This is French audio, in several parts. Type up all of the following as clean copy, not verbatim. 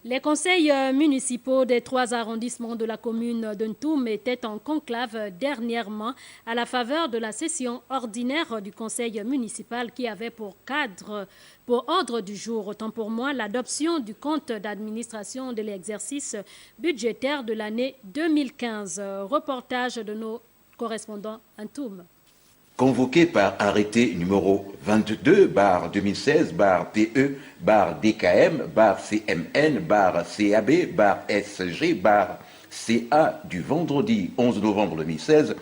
Les conseils municipaux des 3 arrondissements de la commune de Ntoum étaient en conclave dernièrement à la faveur de la session ordinaire du conseil municipal qui avait pour ordre du jour, autant pour moi, l'adoption du compte d'administration de l'exercice budgétaire de l'année 2015. Reportage de nos correspondants à Ntoum. Convoqué par arrêté numéro 22-2016-DE-DKM-CMN-CAB-SG-CA du vendredi 11 novembre 2016,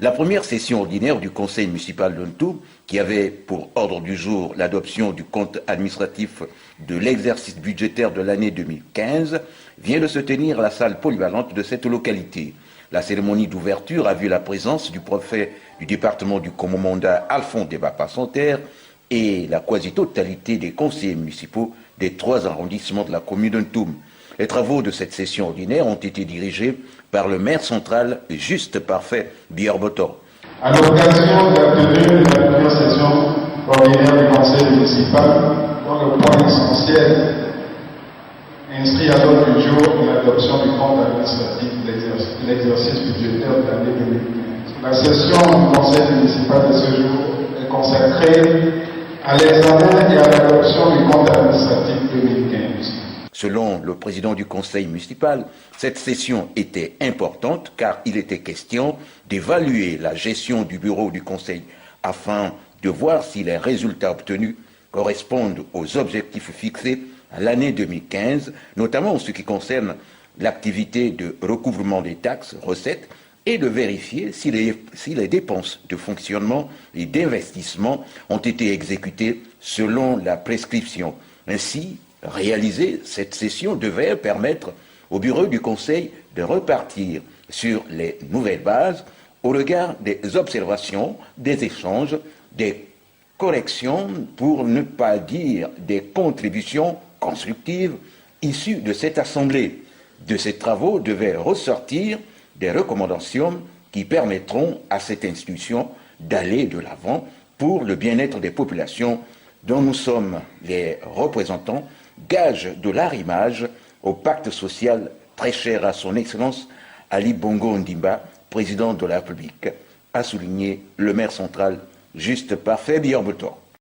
la première session ordinaire du conseil municipal de Ntoum, qui avait pour ordre du jour l'adoption du compte administratif de l'exercice budgétaire de l'année 2015, vient de se tenir à la salle polyvalente de cette localité. La cérémonie d'ouverture a vu la présence du préfet du département du Commonda, Alphonse Deba-Passanterre, et la quasi-totalité des conseillers municipaux des 3 arrondissements de la commune de Ntoum. Les travaux de cette session ordinaire ont été dirigés par le maire central Juste Parfait Biorbotor. À l'occasion de la tenue de la première session ordinaire du conseil municipal, dont le point essentiel inscrit à l'ordre du jour l'adoption du compte administratif de l'exercice budgétaire de l'année 2015. La session du conseil municipal de ce jour est consacrée à l'examen et à l'adoption du compte administratif 2015. Selon le président du conseil municipal, cette session était importante car il était question d'évaluer la gestion du bureau du conseil afin de voir si les résultats obtenus correspondent aux objectifs fixés à l'année 2015, notamment en ce qui concerne l'activité de recouvrement des taxes, recettes, et de vérifier si les dépenses de fonctionnement et d'investissement ont été exécutées selon la prescription. Ainsi, réaliser cette session devait permettre au bureau du conseil de repartir sur les nouvelles bases au regard des observations, des échanges, des corrections, pour ne pas dire des contributions constructives issues de cette assemblée. De ces travaux devaient ressortir des recommandations qui permettront à cette institution d'aller de l'avant pour le bien-être des populations dont nous sommes les représentants, gage de l'arrimage au pacte social très cher à son Excellence Ali Bongo Ndimba, président de la République, a souligné le maire central Juste Parfait Biorbotor.